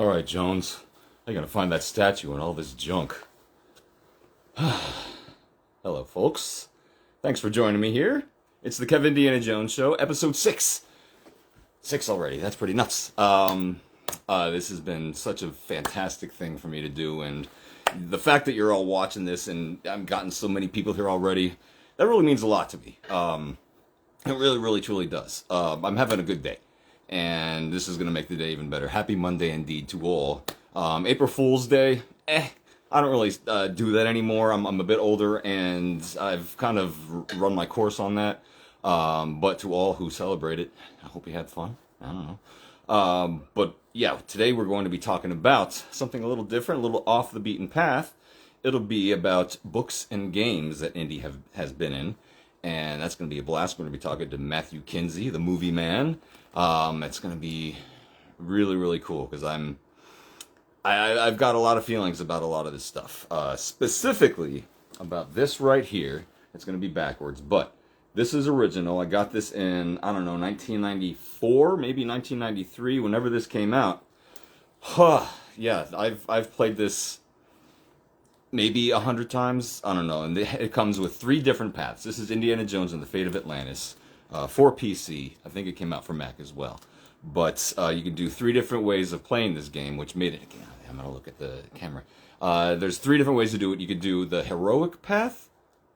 Alright, Jones. I gotta find that statue and all this junk. Hello, folks. Thanks for joining me here. It's the Kevindiana Jones Show, episode 6. 6 already, that's pretty nuts. This has been such a fantastic thing for me to do, and the fact that you're all watching this, and I've gotten so many people here already, that really means a lot to me. It really, really, truly does. I'm having a good day, and this is going to make the day even better. Happy Monday indeed to all. April Fool's Day, I don't really do that anymore. I'm a bit older, and I've kind of run my course on that. But to all who celebrate it, I hope you had fun. I don't know. But yeah, today we're going to be talking about something a little different, a little off the beaten path. It'll be about books and games that Indy has been in. And that's going to be a blast. We're going to be talking to Matthew Kinsey, the movie man. It's going to be really, really cool because I've got a lot of feelings about a lot of this stuff. Specifically about this right here. It's going to be backwards, but this is original. I got this in, I don't know, 1994, maybe 1993, whenever this came out. Yeah, I've played this maybe 100 times. I don't know. And it comes with 3 different paths. This is Indiana Jones and the Fate of Atlantis for PC. I think it came out for Mac as well. But you can do 3 different ways of playing this game, which made it, again, I'm going to look at the camera. There's 3 different ways to do it. You could do the heroic path,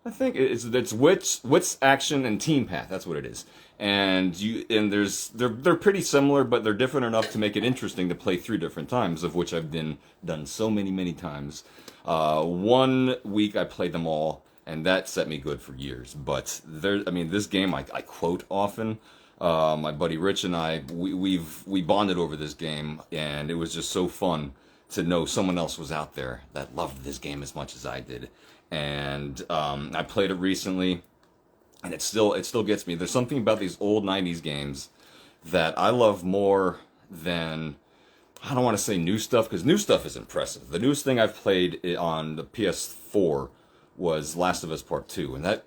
I think. It's wits, action, and team path. That's what it is. And they're pretty similar, but they're different enough to make it interesting to play 3 different times, of which I've done so many times. 1 week I played them all, and that set me good for years. But this game I quote often. My buddy Rich and I, we bonded over this game, and it was just so fun to know someone else was out there that loved this game as much as I did. And I played it recently, and it still gets me. There's something about these old 90s games that I love more than, I don't want to say new stuff, because new stuff is impressive. The newest thing I've played on the PS4 was Last of Us Part 2, and that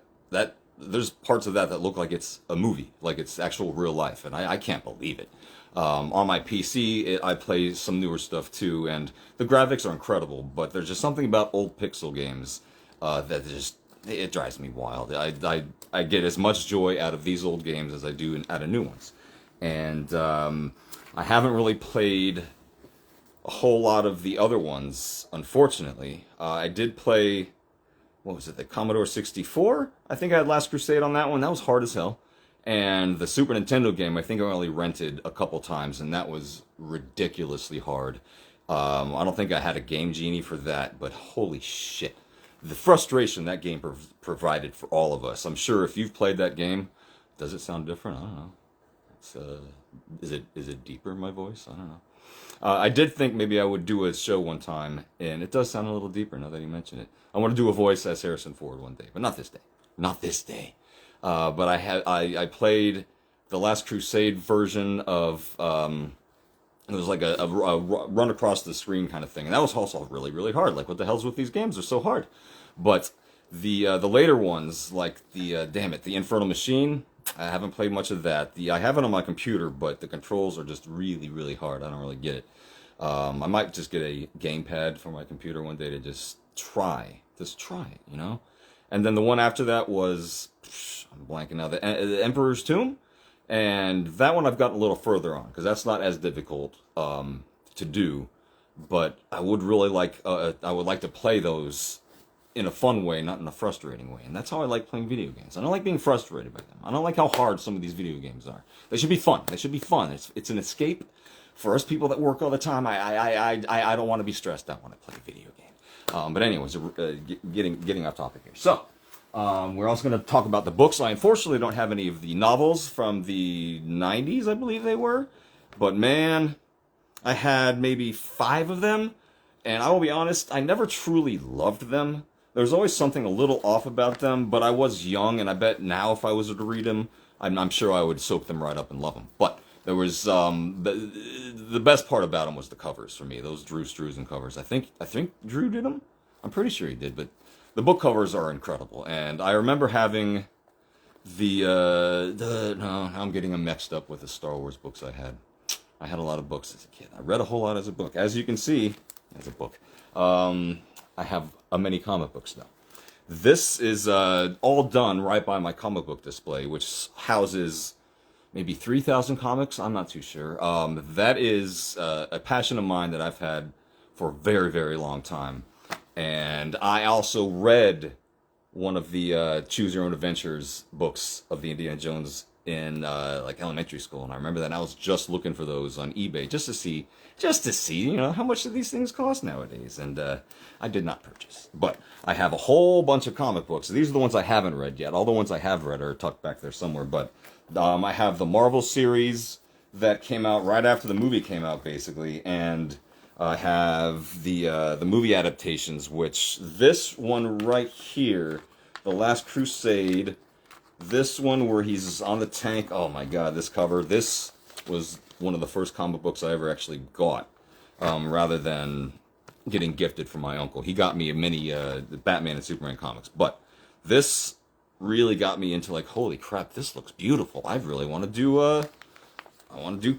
there's parts of that look like it's a movie, like it's actual real life, and I can't believe it. On my PC, I play some newer stuff too, and the graphics are incredible, but there's just something about old pixel games that just, it drives me wild. I get as much joy out of these old games as I do out of new ones. And I haven't really played a whole lot of the other ones, unfortunately. I did play, what was it, the Commodore 64? I think I had Last Crusade on that one. That was hard as hell. And the Super Nintendo game, I think I only rented a couple times, and that was ridiculously hard. I don't think I had a Game Genie for that, but holy shit. The frustration that game provided for all of us. I'm sure if you've played that game, does it sound different? I don't know. Is it deeper, my voice? I don't know. I did think maybe I would do a show one time, and it does sound a little deeper now that you mention it. I want to do a voice as Harrison Ford one day, but not this day. Not this day. But I played the Last Crusade version of, it was like a run across the screen kind of thing, and that was also really, really hard. Like, what the hell's with these games? They're so hard. But the later ones, like the Infernal Machine, I haven't played much of that. I have it on my computer, but the controls are just really, really hard. I don't really get it. I might just get a gamepad for my computer one day to just try it, you know? And then the one after that was, I'm blanking now, the Emperor's Tomb. And that one I've gotten a little further on, because that's not as difficult to do. But I would really like, I would like to play those in a fun way, not in a frustrating way. And that's how I like playing video games. I don't like being frustrated by them. I don't like how hard some of these video games are. They should be fun. It's an escape for us people that work all the time. I don't want to be stressed out when I play a video game. But anyways, getting off topic here. So, we're also going to talk about the books. I unfortunately don't have any of the novels from the 90s, I believe they were. But man, I had maybe 5 of them. And I will be honest, I never truly loved them. There's always something a little off about them, but I was young, and I bet now if I was to read them, I'm sure I would soak them right up and love them. But there was, the best part about them was the covers for me. Those Drew Struzan covers. I think Drew did them? I'm pretty sure he did, but the book covers are incredible. And I remember having no, I'm getting them mixed up with the Star Wars books I had. I had a lot of books as a kid. I read a whole lot as a book. As you can see, as a book, I have many comic books now. This is all done right by my comic book display, which houses maybe 3,000 comics. I'm not too sure. That is a passion of mine that I've had for a very, very long time. And I also read one of the Choose Your Own Adventures books of the Indiana Jones in like elementary school, and I remember that I was just looking for those on eBay just to see, you know, how much do these things cost nowadays. And I did not purchase, but I have a whole bunch of comic books. These are the ones I haven't read yet. All the ones I have read are tucked back there somewhere. But I have the Marvel series that came out right after the movie came out, basically, and I have the movie adaptations, which this one right here, The Last Crusade. This one where he's on the tank. Oh my god, this cover. This was one of the first comic books I ever actually got, rather than getting gifted from my uncle. He got me many Batman and Superman comics, but this really got me into like, holy crap, this looks beautiful. I really want to do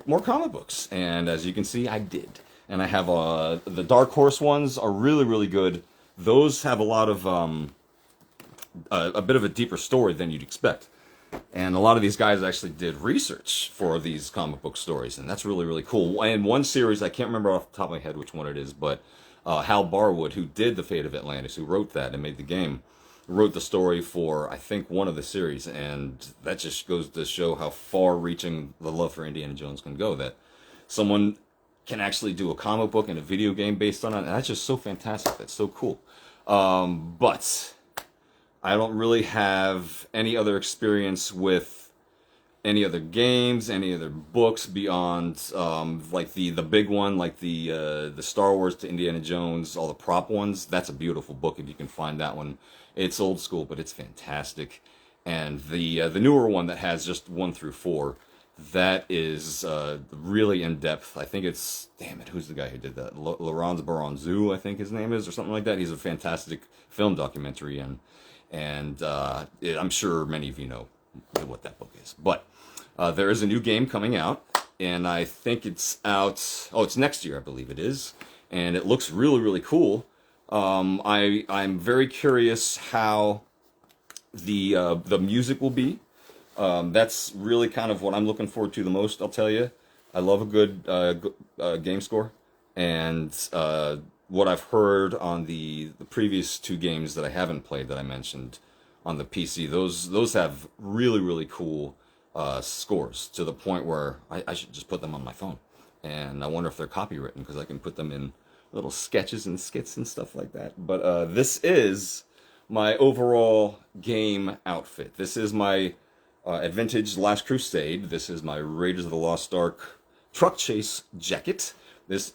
more comic books, and as you can see, I did. And I have the Dark Horse ones are really, really good. Those have a lot of a bit of a deeper story than you'd expect. And a lot of these guys actually did research for these comic book stories, and that's really, really cool. And one series, I can't remember off the top of my head which one it is, but Hal Barwood, who did The Fate of Atlantis, who wrote that and made the game, wrote the story for, I think, one of the series. And that just goes to show how far-reaching the love for Indiana Jones can go, that someone can actually do a comic book and a video game based on it. And that's just so fantastic. That's so cool. But I don't really have any other experience with any other games, any other books beyond like the big one, like the Star Wars to Indiana Jones, all the prop ones. That's a beautiful book if you can find that one. It's old school, but it's fantastic. And the newer one that has just 1 through 4, that is really in depth. I think it's, damn it, who's the guy who did that? Laurence Baranzou, I think his name is, or something like that. He's a fantastic film documentary, and I'm sure many of you know what that book is. But there is a new game coming out, and I think it's out, it's next year, I believe it is, and it looks really, really cool. I'm very curious how the music will be. That's really kind of what I'm looking forward to the most, I'll tell you. I love a good game score, and what I've heard on the previous 2 games that I haven't played that I mentioned on the PC, those have really, really cool scores, to the point where I should just put them on my phone. And I wonder if they're copywritten, because I can put them in little sketches and skits and stuff like that. But this is my overall game outfit. This is my Vintage Last Crusade. This is my Raiders of the Lost Ark truck chase jacket.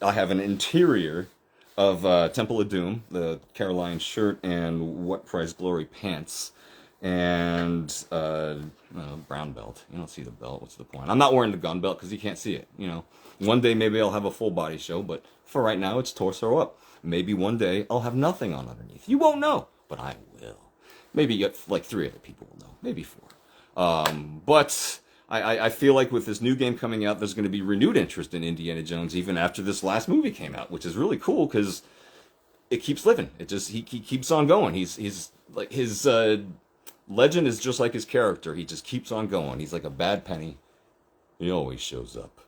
I have an interior of Temple of Doom, the Caroline shirt and What Price Glory pants, and brown belt. You don't see the belt. What's the point? I'm not wearing the gun belt because you can't see it. You know, one day maybe I'll have a full body show, but for right now it's torso up. Maybe one day I'll have nothing on underneath. You won't know, but I will. Maybe like 3 other people will know. Maybe 4. But I feel like with this new game coming out, there's going to be renewed interest in Indiana Jones even after this last movie came out, which is really cool because it keeps living. He keeps on going. He's like, his legend is just like his character. He just keeps on going. He's like a bad penny. He always shows up.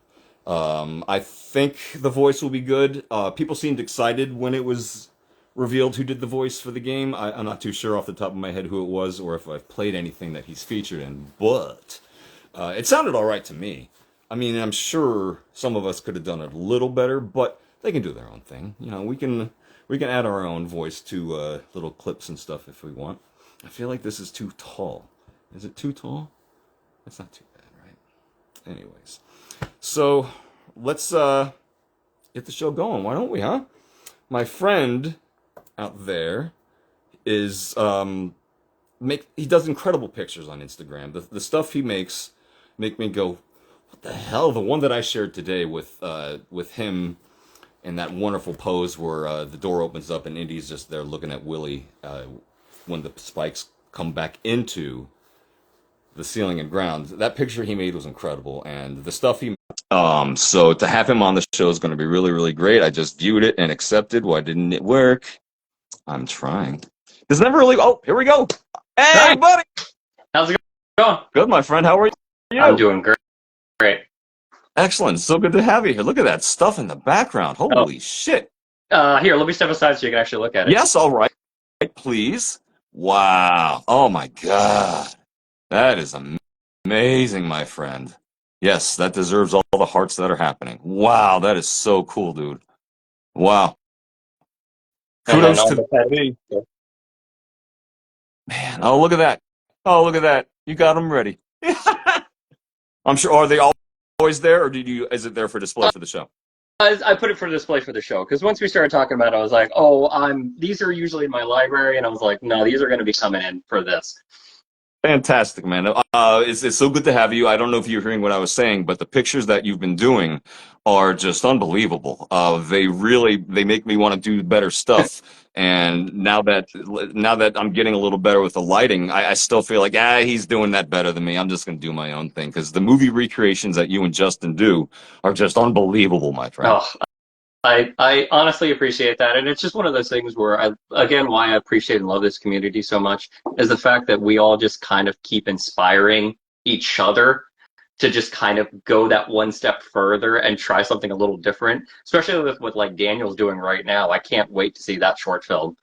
I think the voice will be good. People seemed excited when it was revealed who did the voice for the game. I'm not too sure off the top of my head who it was, or if I've played anything that he's featured in, but it sounded all right to me. I mean, I'm sure some of us could have done it a little better, but they can do their own thing. You know, we can add our own voice to little clips and stuff if we want. I feel like this is too tall. Is it too tall? It's not too bad, right? Anyways, so let's get the show going. Why don't we, huh? My friend out there is he does incredible pictures on Instagram. The stuff he makes make me go, what the hell? The one that I shared today with him in that wonderful pose where the door opens up and Indy's just there looking at Willie when the spikes come back into the ceiling and ground. That picture he made was incredible, and the stuff he so to have him on the show is going to be really, really great. I just viewed it and accepted. Why didn't it work? I'm trying. This never really. Oh, here we go. Hey, Hi. buddy. How's it going? Good, my friend. How are you? I'm doing great. Great. Excellent. So good to have you here. Look at that stuff in the background. Holy shit. Here, let me step aside so you can actually look at it. Yes, all right. Please. Wow. Oh my God. That is amazing, my friend. Yes, that deserves all the hearts that are happening. Wow, that is so cool, dude. Wow. Kudos to me. Man, oh, look at that. Oh, look at that. You got them ready. I'm sure. Are they always there, or is it there for display for the show? I put it for display for the show because once we started talking about it, I was like, oh, these are usually in my library, and I was like, no, these are going to be coming in for this. Fantastic, man. It's so good to have you. I don't know if you're hearing what I was saying, but the pictures that you've been doing are just unbelievable. They make me want to do better stuff. And now that I'm getting a little better with the lighting, I still feel like, he's doing that better than me. I'm just going to do my own thing because the movie recreations that you and Justin do are just unbelievable, my friend. Oh, I honestly appreciate that, and it's just one of those things where why I appreciate and love this community so much is the fact that we all just kind of keep inspiring each other to just kind of go that one step further and try something a little different, especially with what like Daniel's doing right now. I can't wait to see that short film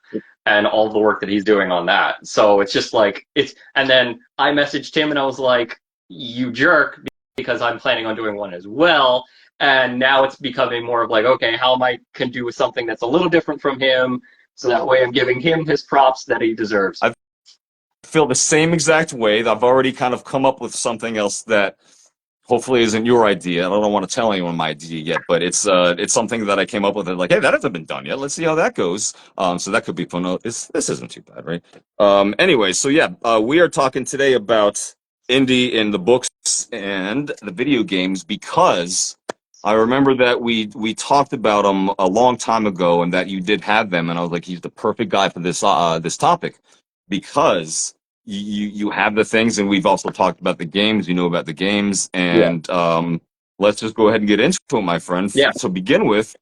and all the work that he's doing on that. So it's just like and then I messaged him and I was like, you jerk, because I'm planning on doing one as well. And now it's becoming more of like, okay, how am I can do something that's a little different from him, so that way I'm giving him his props that he deserves. I feel the same exact way. I've already kind of come up with something else that hopefully isn't your idea. I don't want to tell anyone my idea yet, but it's something that I came up with. And like, hey, that hasn't been done yet. Let's see how that goes. So that could be fun. This isn't too bad, right? Anyway, so yeah, we are talking today about Indy in the books and the video games because I remember that we talked about them a long time ago, and that you did have them, and I was like, he's the perfect guy for this topic because you have the things, and we've also talked about the games. You know about the games, and let's just go ahead and get into it, my friend. Yeah. To begin with,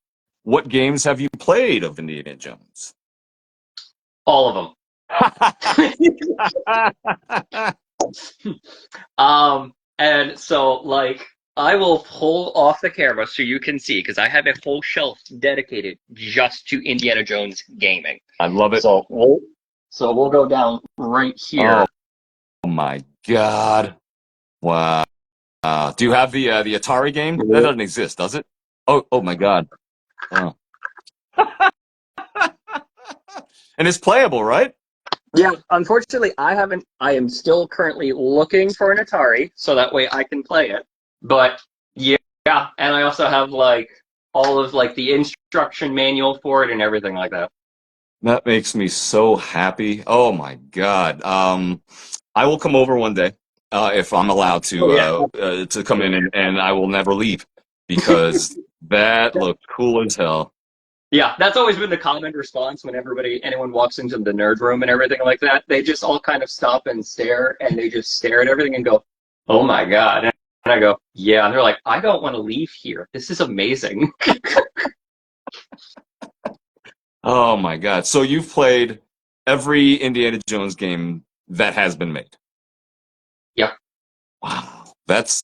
what games have you played of Indiana Jones? All of them. And so like, I will pull off the camera so you can see, because I have a whole shelf dedicated just to Indiana Jones gaming. I love it. So we'll go down right here. Oh my God! Wow. Do you have the Atari game? That doesn't exist, does it? Oh my God! Oh. And it's playable, right? Yeah, unfortunately, I haven't. I am still currently looking for an Atari, so that way I can play it. But yeah, and I also have like all of like the instruction manual for it and everything like that. That makes me so happy. Oh my God! I will come over one day if I'm allowed to come in, and I will never leave because that looked cool as hell. Yeah, that's always been the common response when anyone walks into the nerd room and everything like that. They just all kind of stop and stare, and they just stare at everything and go, "Oh my God." And I go, "Yeah." And they're like, "I don't want to leave here. This is amazing." Oh my God. So you've played every Indiana Jones game that has been made. Yep. Wow. That's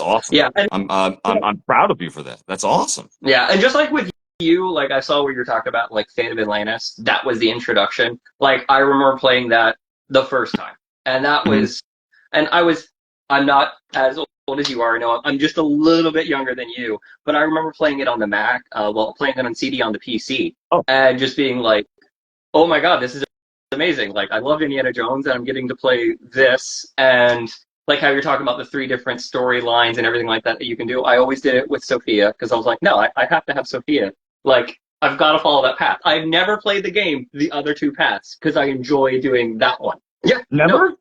awesome. Yeah. And I'm proud of you for that. That's awesome. yeah, and just like with you, like I saw where you're talking about like Fate of Atlantis, that was the introduction. Like I remember playing that the first time. And that was I'm not as old as you are. I know I'm just a little bit younger than you, but I remember playing it on the Mac, playing it on CD on the PC, and just being like, oh my God, this is amazing. Like, I love Indiana Jones, and I'm getting to play this, and like how you're talking about the 3 different storylines and everything like that you can do. I always did it with Sophia, because I was like, no, I have to have Sophia. Like, I've got to follow that path. I've never played the game, the other 2 paths, because I enjoy doing that one. Yeah. Never?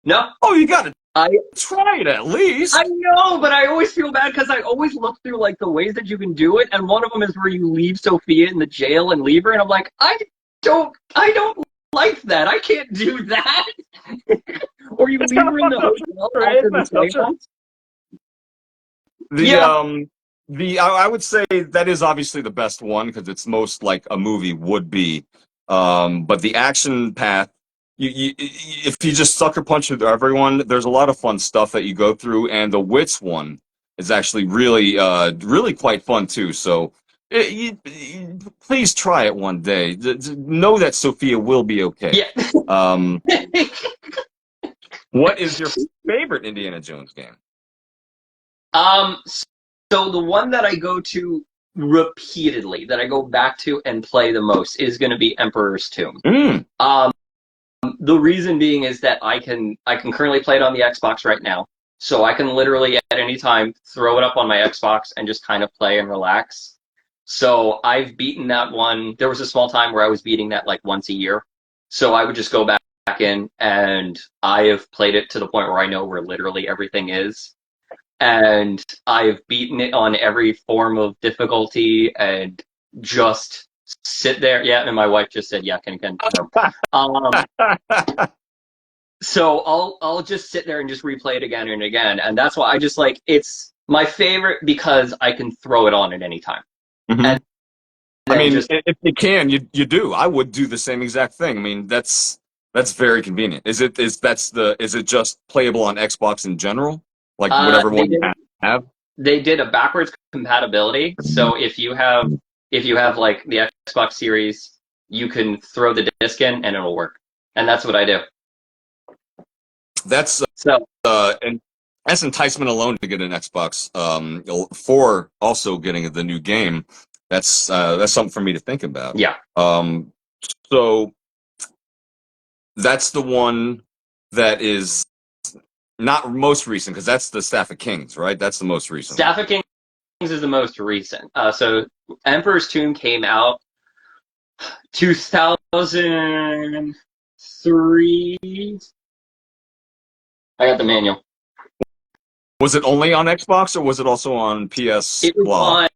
No. Oh, you got to try it at least. I know, but I always feel bad because I always look through like the ways that you can do it, and one of them is where you leave Sophia in the jail and leave her, and I'm like, I don't like that. I can't do that. Or It's we kind of were in fun the though. hotel Sure, it's after the messed up. Sure. seance. The Yeah, I would say that is obviously the best one because it's most like a movie would be. But the action path, if you just sucker punch with everyone, there's a lot of fun stuff that you go through, and the wits one is actually really quite fun too. So please try it one day. Know that Sophia will be okay. yeah. Um, what is your favorite Indiana Jones game? um, so the one that I go to repeatedly, that I go back to and play the most, is going to be Emperor's Tomb. Mm. Um, the reason being is that I can currently play it on the Xbox right now, so I can literally at any time throw it up on my Xbox and just kind of play and relax. So I've beaten that one. There was a small time where I was beating that like once a year. So I would just go back in, and I have played it to the point where I know where literally everything is. And I've beaten it on every form of difficulty and just sit there. Yeah, and my wife just said, yeah, can confirm. Um, so I'll just sit there and just replay it again and again, and that's why I just like it's my favorite because I can throw it on at any time, Mhm. and I then mean, just if you can, you do. I would do the same exact thing. I mean, that's very convenient. Is it just playable on Xbox in general? Like whatever they one you did have? they did a backwards compatibility. So if you have like the Xbox Series, you can throw the disc in and it'll work, and that's what I do. That's So and that's enticement alone to get an Xbox. For also getting the new game, that's something for me to think about. yeah, Um, so that's the one that is not most recent because that's the Staff of Kings, right? That's the most recent one. Staff of Kings is the most recent. So Emperor's Tomb came out 2003. I got the manual. Was it only on Xbox or was it also on PS It was Law?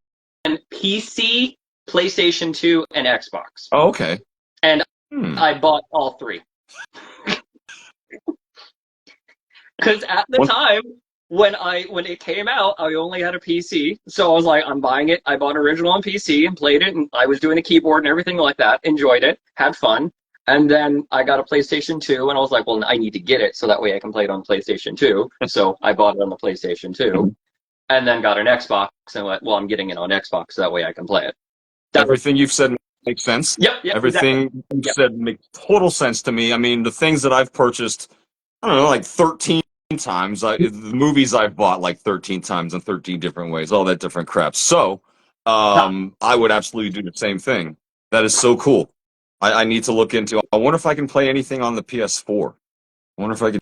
on PC, PlayStation 2, and Xbox. Oh, okay. And Hmm. I bought all three. Because at the Well, time when it came out, I only had a PC. So I was like, I'm buying it. I bought original on PC and played it, and I was doing the keyboard and everything like that. Enjoyed it, had fun. And then I got a PlayStation 2, and I was like, well, I need to get it so that way I can play it on PlayStation 2. So I bought it on the PlayStation 2, and then got an Xbox, and went, well, I'm getting it on Xbox so that way I can play it. everything you've said makes sense. Yep, exactly. Everything you've Yep. said makes total sense to me. I mean, the things that I've purchased, I don't know, like 13 times. The movies I've bought like 13 times in 13 different ways, all that different crap. So, I would absolutely do the same thing. That is so cool. I need to look into. I wonder if I can play anything on the PS4. I wonder if I could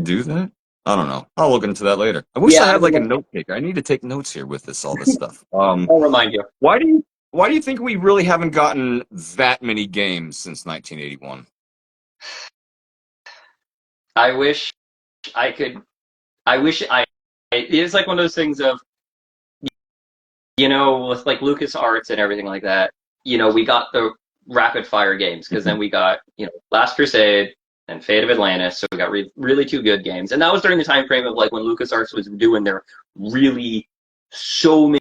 do that. I don't know. I'll look into that later. I wish I Yeah, I had like a mean, note taker. I need to take notes here with all this stuff. I'll remind you. Why do you why do you think we really haven't gotten that many games since 1981? I wish I could. I wish I. It's like one of those things of with like Lucas Arts and everything like that. We got the rapid fire games because then we got Last Crusade and Fate of Atlantis. So we got really two good games, and that was during the time frame of like when Lucas Arts was doing their really so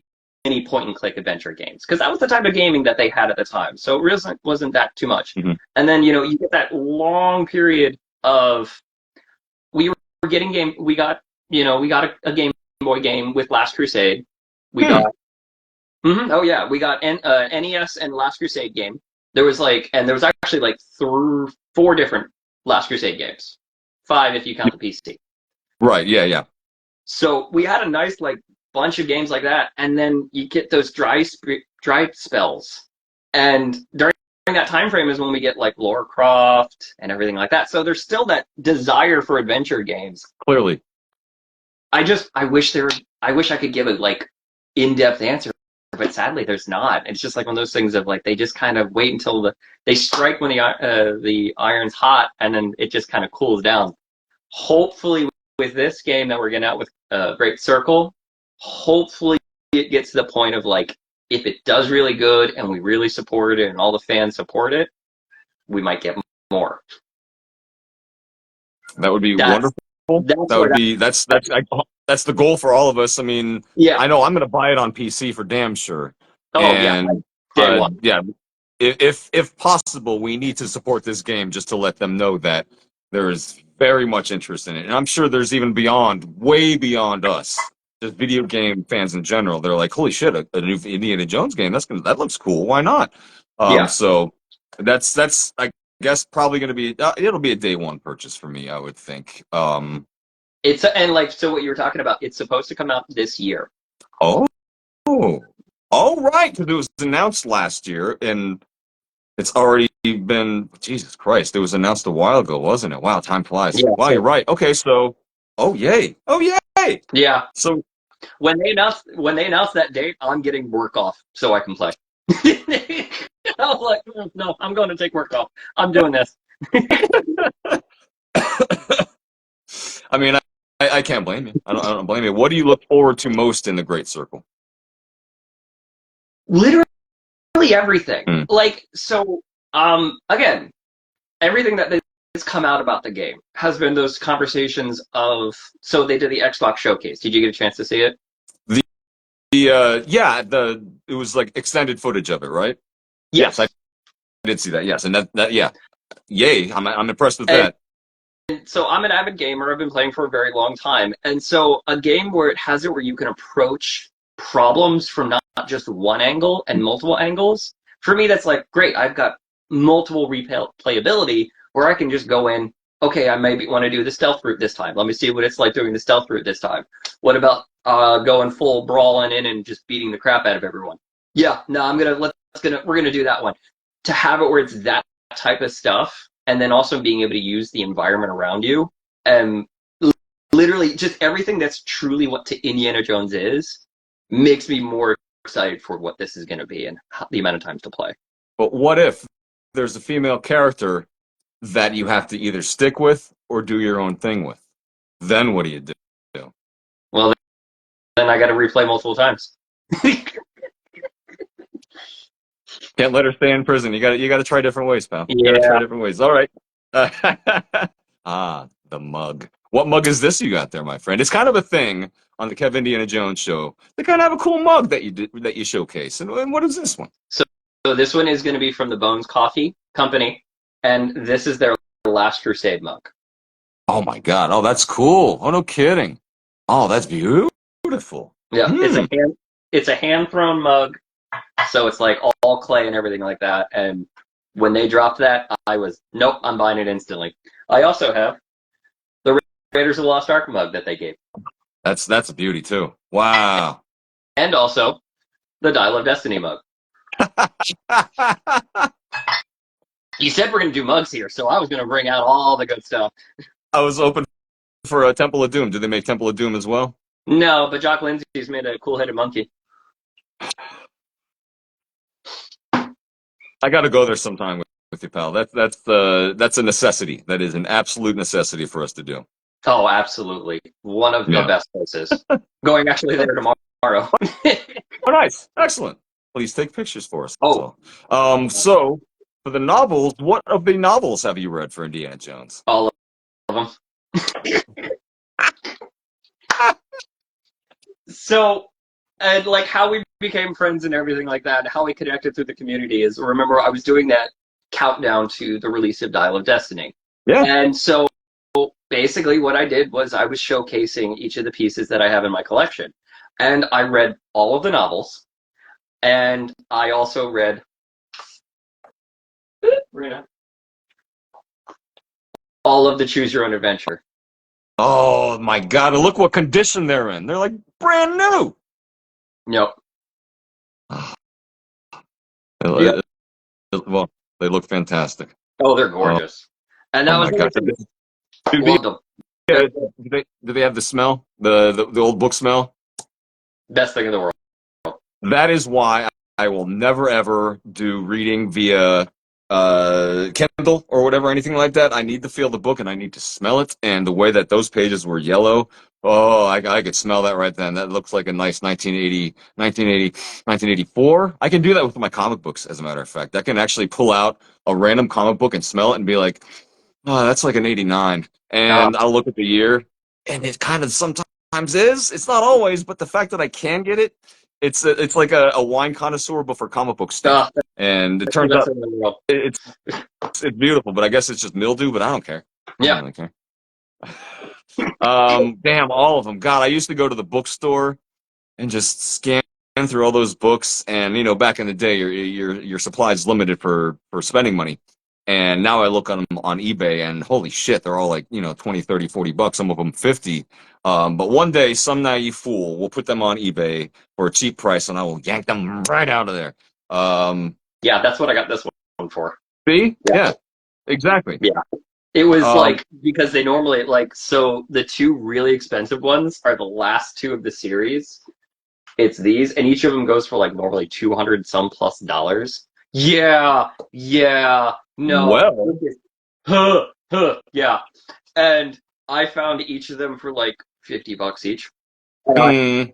many point and click adventure games because that was the type of gaming that they had at the time. So it wasn't that too much. Mm-hmm. And then you get that long period of we were getting game. We got a Game Boy game with Last Crusade. We got oh yeah, we got NES and Last Crusade game. There was actually like four different Last Crusade games, five if you count the PC. Right. Yeah. Yeah. So we had a nice like bunch of games like that, and then you get those dry spells, and during that time frame is when we get like Lara Croft and everything like that. So there's still that desire for adventure games. Clearly. I wish I could give a like in-depth answer, but sadly there's not. It's just like one of those things of like they just kind of wait until they strike when the iron's hot, and then it just kind of cools down. Hopefully with this game that we're getting out with Great Circle, hopefully it gets to the point of like if it does really good and we really support it and all the fans support it, we might get more. That would be That's wonderful. that's That what would be that's the goal for all of us. I mean, yeah. I know I'm going to buy it on PC for damn sure. Oh yeah, like And day one. yeah, if possible, we need to support this game just to let them know that there is very much interest in it. And I'm sure there's even way beyond us, just video game fans in general. They're like, holy shit, a new Indiana Jones game. That looks cool. Why not? Yeah. So that's I guess probably going to be it'll be a day one purchase for me, I would think. And like so what you were talking about, it's supposed to come out this year. Oh, oh, right, because it was announced last year, and it's already been Jesus Christ. It was announced a while ago, wasn't it? Wow, time flies. Yeah. Wow, you're right. Okay, so oh yay. Yeah. So When they announced that date, I'm getting work off so I can play. I was like, no, I'm going to take work off. I'm doing this. I mean, I can't blame you. I don't blame you. What do you look forward to most in the Great Circle? Literally everything. Hmm. Like so. Again, everything that has come out about the game has been those conversations of. So they did the Xbox showcase. Did you get a chance to see it? It was like extended footage of it, right? Yes. I did see that. Yes, and that yeah, yay! I'm impressed with And that. so I'm an avid gamer. I've been playing for a very long time. And so a game where it has it where you can approach problems from not just one angle and multiple angles, for me, that's like, great. I've got multiple replayability where I can just go in, okay, I maybe want to do the stealth route this time. Let me see what it's like doing the stealth route this time. What about going full brawling in and just beating the crap out of everyone? Yeah, no, we're gonna do that one. To have it where it's that type of stuff, and then also being able to use the environment around you, and literally just everything that's truly what to Indiana Jones is, makes me more excited for what this is going to be and the amount of times to play. But what if there's a female character that you have to either stick with or do your own thing with? Then what do you do? Well, then I got to replay multiple times. Can't let her stay in prison. You got to try different ways, pal. You got to try Yeah. different ways. All right. The mug. What mug is this you got there, my friend? It's kind of a thing on the Kevindiana Jones Show. They kind of have a cool mug that you showcase. And what is this one? So this one is going to be from the Bones Coffee Company, and this is their Last Crusade mug. Oh my God! Oh, that's cool. Oh, no kidding. Oh, that's beautiful. Yeah, it's a hand thrown mug, so it's like all clay and everything like that. And when they dropped that, I was nope, I'm buying it instantly. I also have the Raiders of the Lost Ark mug that they gave, That's a beauty too. Wow. and also the Dial of Destiny mug. You said we're gonna do mugs here, so I was gonna bring out all the good stuff. I was open for a Temple of Doom. Do they make Temple of Doom as well? No, but Jock Lindsay's made a cool-headed monkey. I got to go there sometime with you, pal. That's a necessity. That is an absolute necessity for us to do. Oh, absolutely. One of the best places. Going actually there tomorrow. Oh, nice. Excellent. Please take pictures for us. Oh. So for the novels, what of the novels have you read for Indiana Jones? All of them. So, and like how we became friends and everything like that, how we connected through the community is, remember, I was doing that countdown to the release of Dial of Destiny. Yeah. And so basically what I did was I was showcasing each of the pieces that I have in my collection. And I read all of the novels. And I also read all of the Choose Your Own Adventure. Oh my God! Look what condition they're in. They're like brand new. Yep. Yep. Well, they look fantastic. Oh, they're gorgeous. And that was do they have the smell? The old book smell? best thing in the world. That is why I will never ever do reading via Kindle or whatever, anything like that. I need to feel the book and I need to smell it. And the way that those pages were yellow, oh, I could smell that right then. That looks like a nice 1984. I can do that with my comic books, as a matter of fact. I can actually pull out a random comic book and smell it and be like, That's like an 89. Uh, And I'll look at the year, and it kind of sometimes is. It's not always, but the fact that I can get it, it's like a wine connoisseur, but for comic book stink. uh, And it that's the turns best out thing in the world. it's beautiful, but I guess it's just mildew, but I don't care. I don't Yeah. really care. Damn, all of them. God, I used to go to the bookstore and just scan through all those books. And back in the day, your supply is limited for spending money. And now I look on them on eBay, and holy shit, they're all like 20, 30, 40 bucks. Some of them 50. But one day, some naive fool will put them on eBay for a cheap price, and I will yank them right out of there. Um, Yeah, that's what I got this one for. See? Yeah. Yeah, exactly. Yeah. It was Um, like because they normally like so the two really expensive ones are the last two of the series. It's these, and each of them goes for like normally 200 some plus dollars. Yeah, yeah, no, well, yeah. And I found each of them for like $50 each. And mm,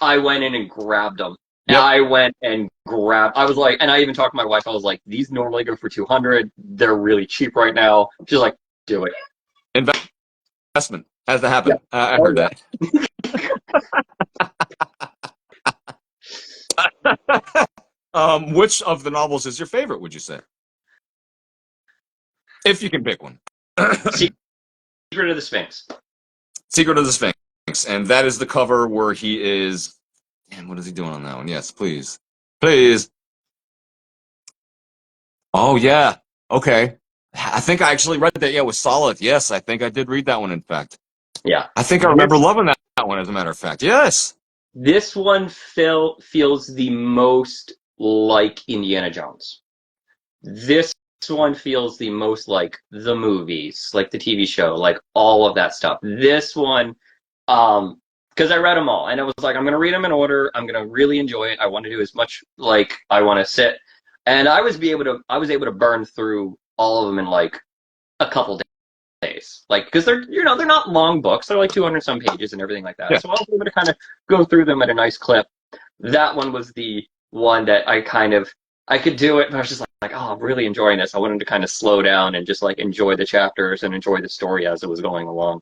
I went in and grabbed them. And yep. I went and grabbed. I was like, and I even talked to my wife. I was like, these normally go for 200. They're really cheap right now. She's like, do it. Investment has to Yeah. happen. I Oh heard yeah. that. Which of the novels is your favorite, would you say? If you can pick one. Secret of the Sphinx. Secret of the Sphinx. And that is the cover where he is. Man, what is he doing on that one? Yes, please. Please. Oh, yeah. Okay. I think I actually read that. Yeah, it was solid. Yes, I think I did read that one, in fact. Yeah. I think I remember loving that one, as a matter of fact. Yes. This one feels the most like Indiana Jones. This one feels the most like the movies, like the TV show, like all of that stuff. This one, because I read them all, and I was like, I'm gonna read them in order. I'm gonna really enjoy it. I want to do as much like I want to sit, and I was able to burn through all of them in like a couple days, like because they're not long books. They're like 200 some pages and everything like that. Yeah. So I was able to kind of go through them at a nice clip. That one was the one that I could do it, but I was just like, oh, I'm really enjoying this. I wanted to kind of slow down and just like enjoy the chapters and enjoy the story as it was going along.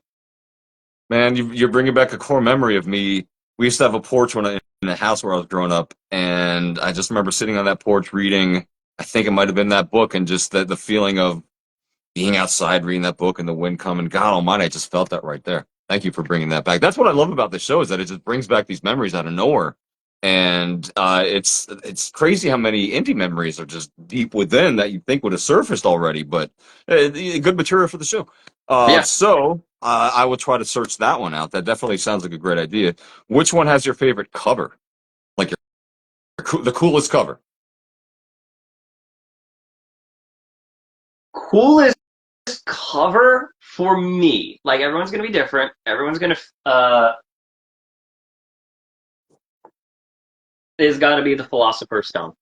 Man, you're bringing back a core memory of me. We used to have a porch in the house where I was growing up, and I just remember sitting on that porch reading. I think it might have been that book, and just the feeling of being outside reading that book and the wind coming. God Almighty, I just felt that right there. Thank you for bringing that back. That's what I love about the show, is that it just brings back these memories out of nowhere, and it's crazy how many indie memories are just deep within that you think would have surfaced already. But good material for the show. Yeah, So I will try to search that one out. That definitely sounds like a great idea. Which one has your favorite cover? Like the coolest cover? coolest cover for me. Like everyone's gonna be different. Everyone's gonna is got to be the Philosopher's Stone.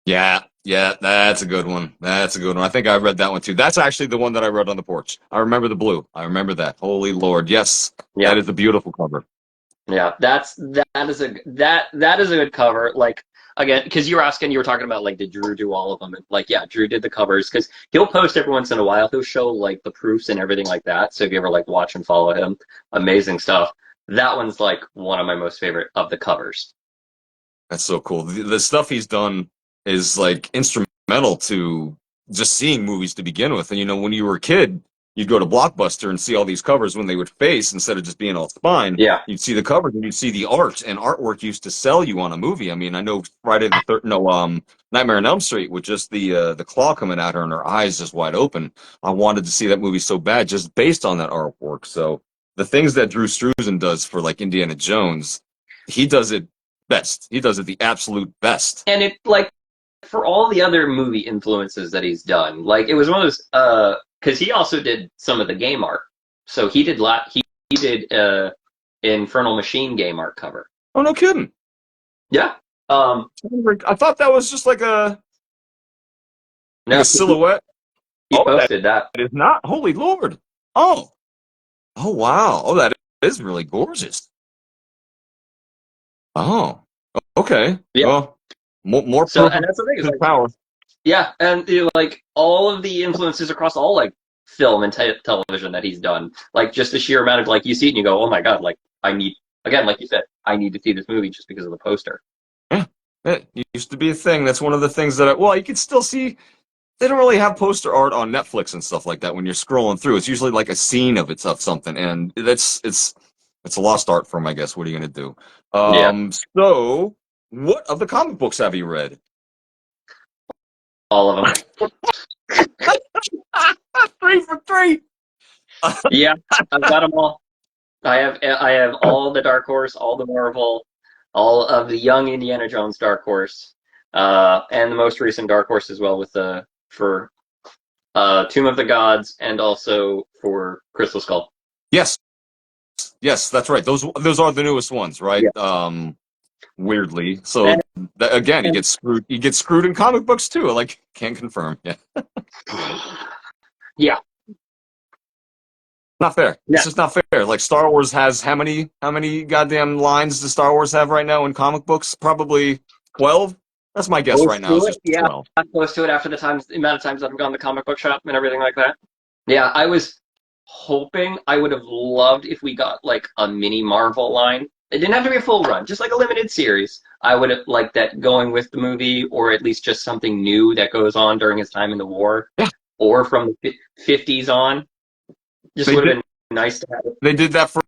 Yeah, yeah, that's a good one. That's a good one. I think I read that one too. That's actually the one that I read on the porch. I remember the blue. I remember that. Holy Lord. Yes, Yeah. that is a beautiful cover. Yeah, that is a good cover. Like again, because you were talking about like did Drew do all of them? And, like yeah, Drew did the covers because he'll post every once in a while. He'll show like the proofs and everything like that. So if you ever like watch and follow him, amazing stuff. That one's like one of my most favorite of the covers. That's so cool. The stuff he's done is like instrumental to just seeing movies to begin with. And when you were a kid, you'd go to Blockbuster and see all these covers when they would face instead of just being all spine. Yeah, You'd see the covers and you'd see the art, and artwork used to sell you on a movie. I mean, I know Friday the third, no, Nightmare on Elm Street with just the claw coming at her and her eyes just wide open. I wanted to see that movie so bad just based on that artwork. So the things that Drew Struzan does for like Indiana Jones, he does it best. He does it the absolute best. and it like for all the other movie influences that he's done, like it was one of those because he also did some of the game art. So he did Infernal Machine game art cover. Oh, no kidding. Yeah. I thought that was just like No, a silhouette. he Oh, that posted that. is not. Holy Lord. Oh. Oh, wow. Oh, that is really gorgeous. Oh. Okay. Yeah. Well, more So proof and of that's the thing is his like power. yeah, and like all of the influences across all like film and television that he's done. Like just the sheer amount of like you see it and you go, oh my god, like I need again, like you said, I need to see this movie just because of the poster. Yeah, it used to be a thing. That's one of the things that well, you can still see. They don't really have poster art on Netflix and stuff like that when you're scrolling through. It's usually like a scene of something, and it's a lost art form, I guess. What are you gonna do? Yeah, So what of the comic books have you read? all of them. 3 for 3. Yeah, I've got them all. I have all the Dark Horse, all the Marvel, all of the young Indiana Jones Dark Horse, and the most recent Dark Horse as well with the for Tomb of the Gods and also for Crystal Skull. Yes, yes, that's right. Those are the newest ones, right? Yeah. Weirdly, so And, again, he and gets screwed. He gets screwed in comic books too. Like, can't confirm. Yeah, yeah, not fair. yeah, It's just not fair. Like Star Wars has how many goddamn lines does Star Wars have right now in comic books? Probably 12. That's my guess close right now. to It's it. just Yeah, 12. close to it after the amount of times I've gone to the comic book shop and everything like that. Yeah, I was hoping I would have loved if we got like a mini Marvel line. It didn't have to be a full run, just like a limited series. I would have liked that going with the movie, or at least just something new that goes on during his time in the war, Yeah, or from the 50s on. Just they would have did. been nice to have it. They did that for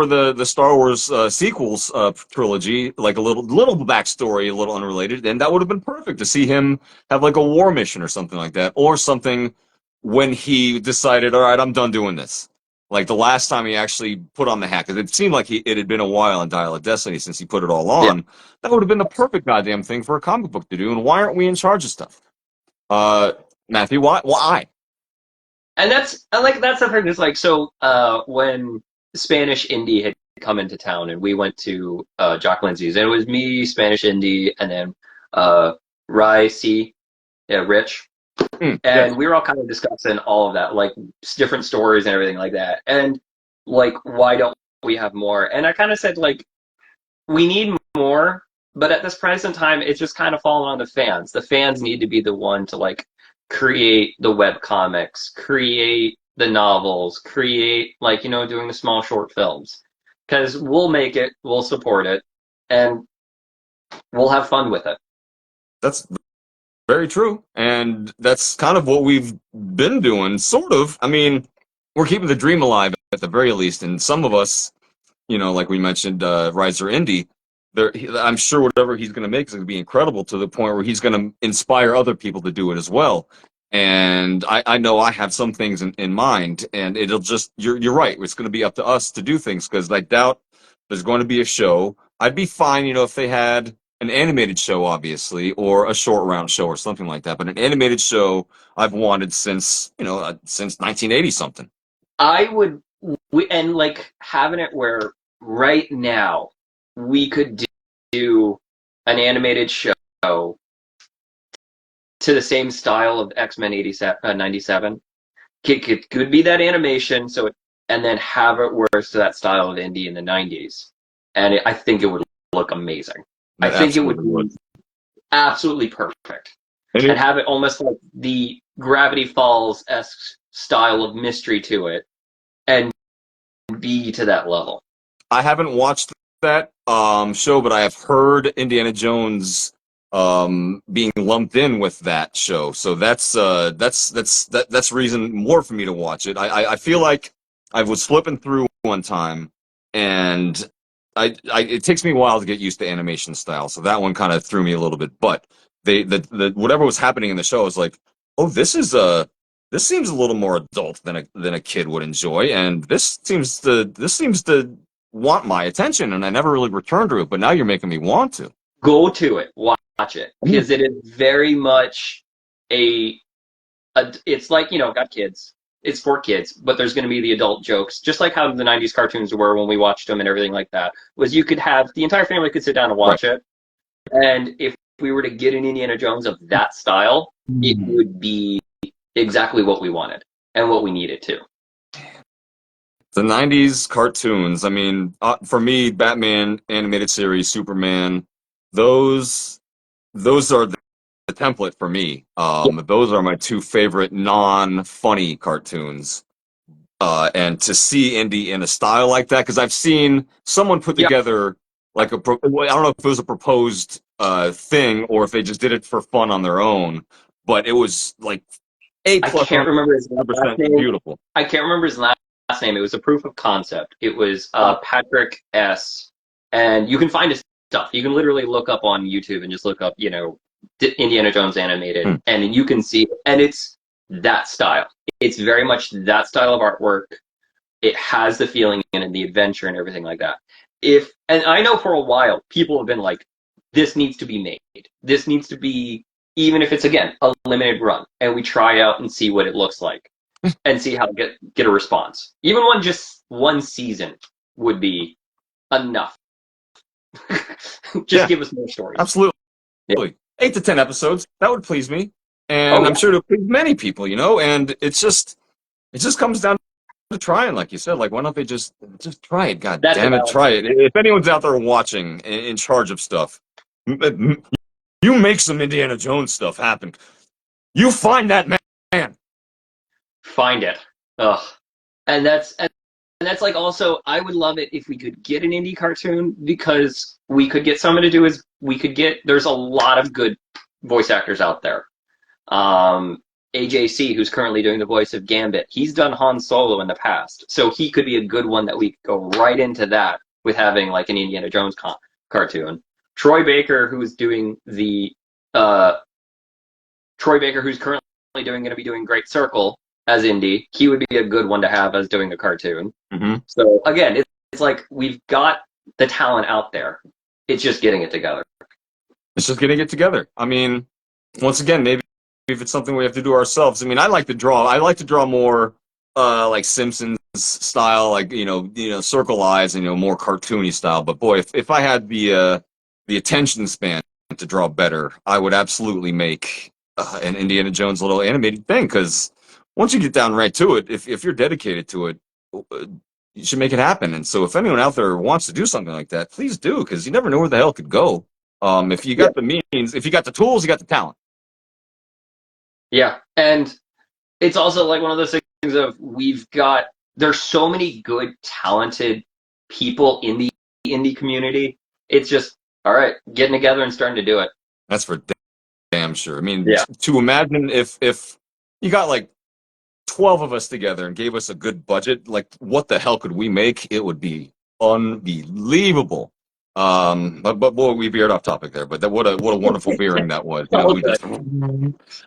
the Star Wars sequels trilogy, like a little backstory, a little unrelated, and that would have been perfect to see him have like a war mission or something like that, or something when he decided, all right, I'm done doing this. Like the last time he actually put on the hat, because it seemed like it had been a while in Dial of Destiny since he put it all Yeah. on. That would have been the perfect goddamn thing for a comic book to do. And why aren't we in charge of stuff? Uh, Matthew, why? And that's the thing is like so when Spanish Indy had come into town and we went to Jock Lindsay's and it was me, Spanish Indy, and then Rye C, yeah, Rich. Yes. And we were all kind of discussing all of that, like different stories and everything like that. And like why don't we have more? And I kind of said like we need more, but at this present time, it's just kind of fallen on the fans. The fans need to be the one to like create the web comics, create the novels, create like doing the small short films, because we'll make it, we'll support it, and we'll have fun with it. That's very true. And that's kind of what we've been doing, sort of. I mean, we're keeping the dream alive at the very least. And some of us, like we mentioned, Riser Indy, I'm sure whatever he's going to make is going to be incredible to the point where he's going to inspire other people to do it as well. And I know I have some things in mind, and it'll just, you're right. It's going to be up to us to do things because I doubt there's going to be a show. I'd be fine, if they had an animated show, obviously, or a short round show or something like that. But an animated show I've wanted since 1980 something. I would, and like having it where right now we could do an animated show to the same style of X-Men 97. Could be that animation, and then have it where it's to that style of Indy in the 90s. And I think it would look amazing. I That think it would absolutely would. be absolutely perfect. And And have it almost like the Gravity Falls-esque style of mystery to it, and be to that level. I haven't watched that show, but I have heard Indiana Jones being lumped in with that show. So that's reason more for me to watch it. I feel like I was flipping through one time, and it takes me a while to get used to animation style. So that one kind of threw me a little bit. But the whatever was happening in the show, I was like, oh, this seems a little more adult than a kid would enjoy, and this seems to want my attention, and I never really returned to it. But now you're making me want to. Go to it, watch it, because it is very much it's like got kids. It's for kids, but there's going to be the adult jokes, just like how the '90s cartoons were when we watched them and everything like that. Was you could have the entire family could sit down and Right. watch it, and if we were to get an Indiana Jones of that style, it would be exactly what we wanted and what we needed to. The '90s cartoons. I mean, for me, Batman animated series, Superman, those are the template for me. Those are my two favorite non-funny cartoons. And to see Indy in a style like that, because I've seen someone put Yeah, together like well, I don't know if it was a proposed thing or if they just did it for fun on their own, but it was like A I plus can't remember his last 100% name. beautiful. I can't remember his last name. It was a proof of concept. It was Patrick S. And you can find his stuff. You can literally look up on YouTube and just look up, Indiana Jones animated, Hmm. and you can see it. And it's that style. It's very much that style of artwork. It has the feeling in it, the adventure and everything like that. And I know for a while people have been like, this needs to be made. This needs to be, even if it's again a limited run, and we try out and see what it looks like, and see how to get a response. Even just one season would be enough. Just Yeah, give us more stories. absolutely. Yeah. 8 to 10 episodes, that would please me. Oh And I'm yeah. sure it'll please many people, and it just comes down to trying, like you said. Like, why don't they just try it? God That's a damn it, valid try point. it. If anyone's out there watching, in charge of stuff, you make some Indiana Jones stuff happen. You find that man. Find it. Ugh. And that's like also I would love it if we could get an indie cartoon because we could get someone to do is we could get there's a lot of good voice actors out there. AJC, who's currently doing the voice of Gambit, he's done Han Solo in the past, so he could be a good one that we could go right into that with having like an Indiana Jones cartoon. Troy Baker, who's doing the uh, Troy Baker, who's currently going to be doing Great Circle as Indy, he would be a good one to have as doing a cartoon. Mm-hmm. So again, it's like we've got the talent out there. It's just getting it together. It's just getting it together. I mean, once again, maybe if it's something we have to do ourselves. I mean, I like to draw. I like to draw more like Simpsons style, like circle eyes, and more cartoony style. But boy, if I had the attention span to draw better, I would absolutely make an Indiana Jones little animated thing. Because once you get down right to it, if you're dedicated to it, you should make it happen. And so, if anyone out there wants to do something like that, please do, because you never know where the hell it could go. If you Yeah. got the means, if you got the tools, you got the talent. Yeah. And it's also like one of those things of there's so many good, talented people in the indie community. It's just, all right, getting together and starting to do it. That's for damn sure. I mean, Yeah. to imagine if you got like 12 of us together and gave us a good budget, like what the hell could we make? It would be unbelievable. But boy, we veered off topic there. But what a wonderful veering that was. We Okay. just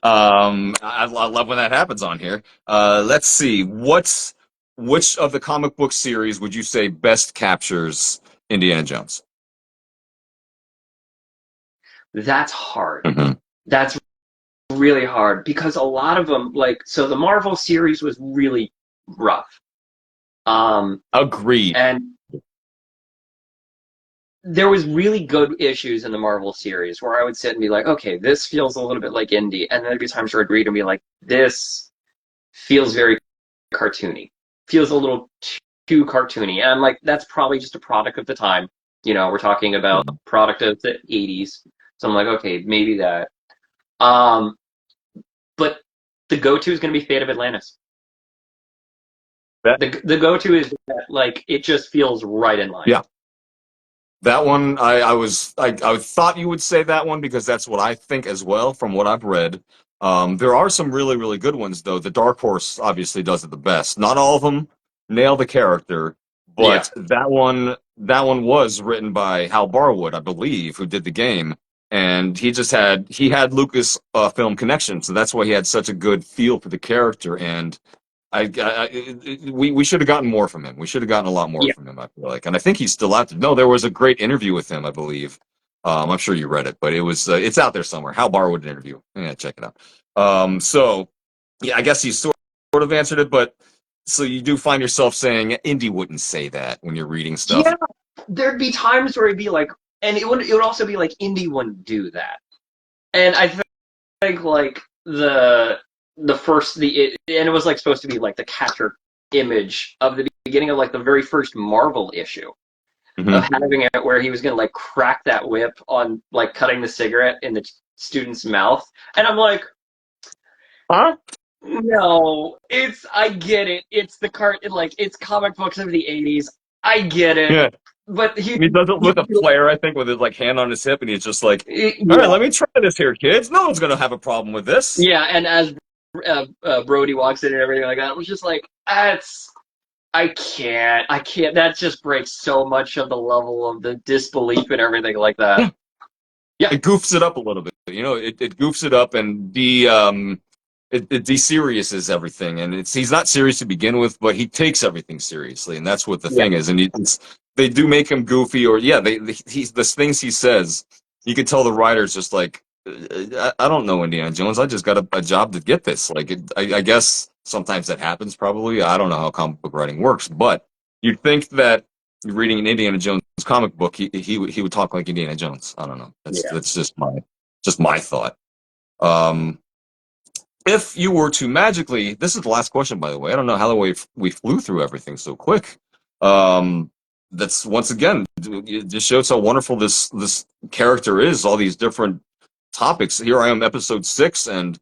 I love when that happens on here. Let's see. Which of the comic book series would you say best captures Indiana Jones? That's hard. Mm-hmm. That's really hard because a lot of them, so the Marvel series was really rough. Agreed. And there was really good issues in the Marvel series where I would sit and be like, okay, this feels a little bit like indie. And then there'd be times where I'd read and be like, this feels very cartoony. Feels a little too cartoony. And I'm like, that's probably just a product of the time. We're talking about a product of the 80s. So I'm like, okay, maybe that. But the go-to is going to be Fate of Atlantis. That, The go-to is that, like, it just feels right in line. yeah. That one, I thought you would say that one because that's what I think as well from what I've read. There are some really, really good ones though. The Dark Horse obviously does it the best. Not all of them nail the character, Yeah. but that one was written by Hal Barwood, I believe, who did the game, and he had Lucas film connection, so that's why he had such a good feel for the character. And we should have gotten more from him. We should have gotten a lot more Yeah. from him, I feel like. And I think he's still out there. No, there was a great interview with him, I believe. I'm sure you read it, but it's out there somewhere. Hal Barwood interview. Yeah, check it out. So yeah, I guess he sort of answered it, but so you do find yourself saying Indy wouldn't say that when you're reading stuff. Yeah. There'd be times where it'd be like, and it would also be like Indy wouldn't do that. And I think like and it was like supposed to be like the capture image of the beginning of like the very first Marvel issue Mm-hmm. of having it where he was gonna like crack that whip on like cutting the cigarette in the student's mouth, and I'm like, Huh? no, I get it. It's the like it's comic books of the '80s. I get it, Yeah. but He does it with a flare, I think, with his like hand on his hip, and he's just like, "All right, yeah, let me try this here, kids. No one's gonna have a problem with this." yeah. And as Brody walks in and everything like that, it was just like, I can't. That just breaks so much of the level of the disbelief and everything like that. Yeah. Yeah, It goofs it up a little bit. It goofs it up and it de-seriouses everything. And he's not serious to begin with, but he takes everything seriously, and that's what the yeah, thing is. And they do make him goofy, or yeah, the things he says. You can tell the writer's just like, I don't know Indiana Jones. I just got a job to get this. Like, I guess sometimes that happens. Probably, I don't know how comic book writing works, but you'd think that you're reading an Indiana Jones comic book, he would talk like Indiana Jones. I don't know. yeah. That's just my thought. Um, if you were to magically, this is the last question, by the way. I don't know how the way we flew through everything so quick. Um, that's once again, it just shows how wonderful this character is. All these different topics. Here I am, episode 6, and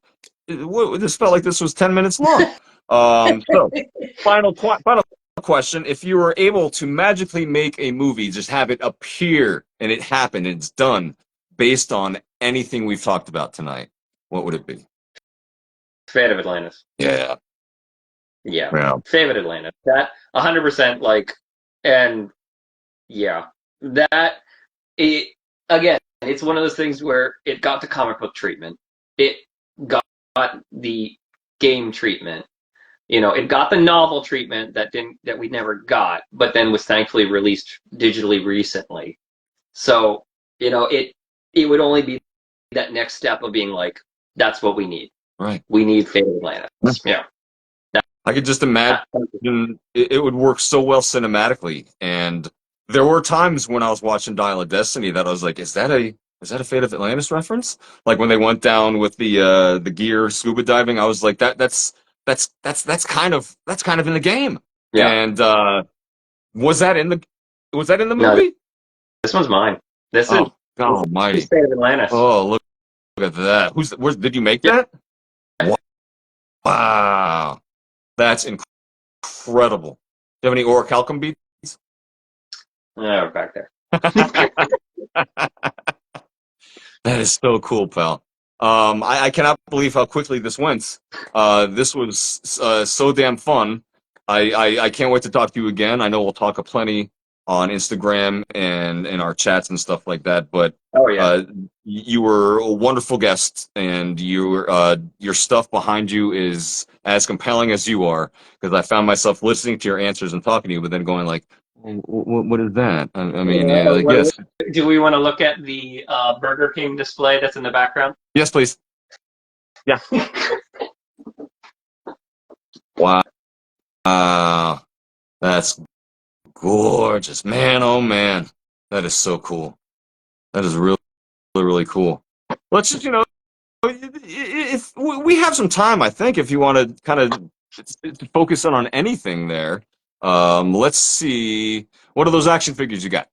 this felt like this was 10 minutes long. So final question: if you were able to magically make a movie, just have it appear and it happened, and it's done based on anything we've talked about tonight, what would it be? Fate of Atlantis. Yeah, Yeah, yeah, Fate of Atlantis. That 100% like, and yeah, that it again. It's one of those things where it got the comic book treatment. It got the game treatment. It got the novel treatment that we never got, but then was thankfully released digitally recently. So, it would only be that next step of being like, that's what we need. right. We need Fate of Atlantis. Yeah. I could just imagine it would work so well cinematically. And there were times when I was watching Dial of Destiny that I was like, is that a Fate of Atlantis reference? Like when they went down with the gear scuba diving, I was like, that's kind of in the game. Yeah. And was that in the No, movie? this one's mine. This is Oh, God Almighty! Fate of Atlantis. Oh, look at that. Did you make Yeah. that? Wow, that's incredible. Do you have any orichalcum beads? Yeah, we're back there. That is so cool, pal. I cannot believe how quickly this went. This was so damn fun. I can't wait to talk to you again. I know we'll talk a plenty on Instagram and in our chats and stuff like that. But Oh yeah. you were a wonderful guest, and your stuff behind you is as compelling as you are. Because I found myself listening to your answers and talking to you, but then going like, what is that? I mean, yeah, like, yes. Do we want to look at the Burger King display that's in the background? Yes, please. Yeah. Wow. That's gorgeous. Man, oh man. That is so cool. That is really, really cool. Let's just, if we have some time, I think, if you want to kind of focus in on anything there. Let's see. What are those action figures you got?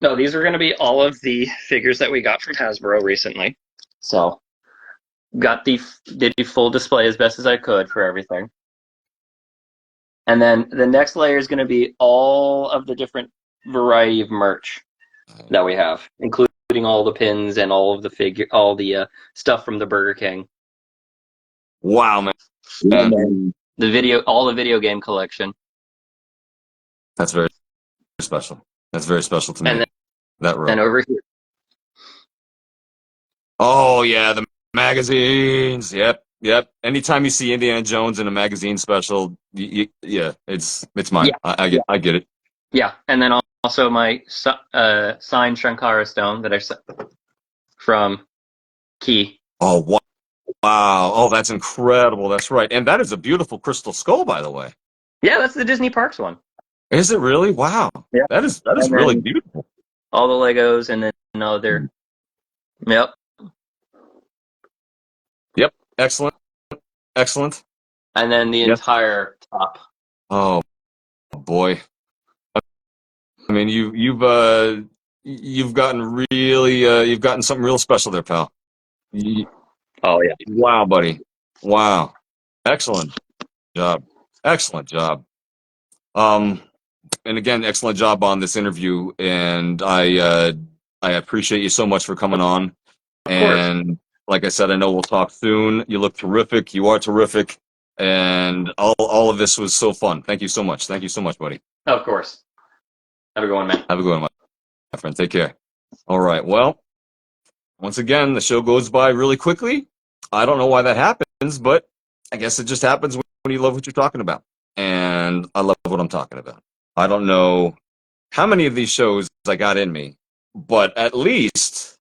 No, these are going to be all of the figures that we got from Hasbro recently. So, did the full display as best as I could for everything. And then the next layer is going to be all of the different variety of merch that we have, including all the pins and all of the stuff from the Burger King. Wow, man. And then all the video game collection. That's very special. That's very special to me. And then, that row. And over here. Oh yeah, the magazines. Yep. Anytime you see Indiana Jones in a magazine special, yeah, it's mine. Yeah. I get it. Yeah, and then also my signed Shankara stone that I from Key. Oh wow! Oh, that's incredible. That's right, and that is a beautiful crystal skull, by the way. Yeah, that's the Disney Parks one. Is it really? Wow. Yeah. That is really beautiful. All the Legos and then other. Yep. Excellent. And then the entire top. Oh boy. I mean, you've gotten something real special there, pal. Ye- Oh yeah. Wow, buddy. Wow. Excellent job. Excellent job. Um, and again, excellent job on this interview. And I appreciate you so much for coming on. Of course. And like I said, I know we'll talk soon. You look terrific. You are terrific. And all of this was so fun. Thank you so much. Thank you so much, buddy. Of course. Have a good one, man. Have a good one, my friend. Take care. All right. Well, once again, the show goes by really quickly. I don't know why that happens, but I guess it just happens when you love what you're talking about. And I love what I'm talking about. I don't know how many of these shows I got in me, but at least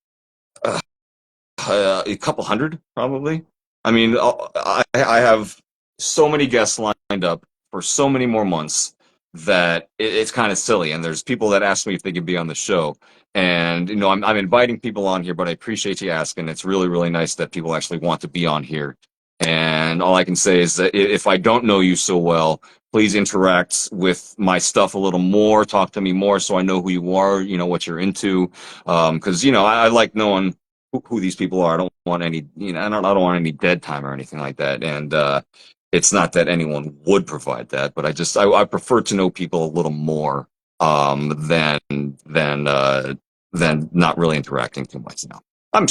a couple hundred, probably. I mean, I have so many guests lined up for so many more months that it's kind of silly. And there's people that ask me if they could be on the show. And, I'm inviting people on here, but I appreciate you asking. It's really, really nice that people actually want to be on here. And all I can say is that if I don't know you so well, please interact with my stuff a little more, talk to me more so I know who you are, what you're into. Because, I like knowing who these people are. I don't want any, I don't want any dead time or anything like that. And it's not that anyone would provide that, but I prefer to know people a little more than not really interacting too much now.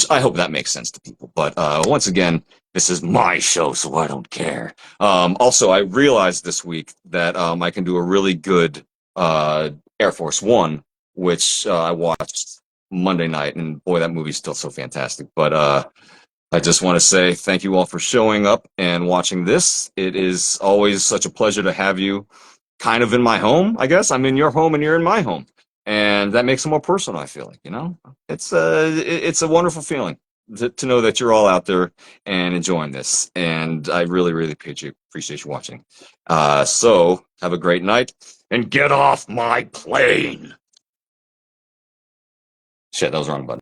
I hope that makes sense to people. But once again, this is my show, so I don't care. Also, I realized this week that I can do a really good Air Force One, which I watched Monday night, and boy, that movie's still so fantastic. But I just want to say thank you all for showing up and watching this. It is always such a pleasure to have you kind of in my home, I guess. I'm in your home and you're in my home. And that makes it more personal, I feel like. It's a wonderful feeling to know that you're all out there and enjoying this. And I really, really appreciate you watching. So have a great night and get off my plane. Shit, that was the wrong button.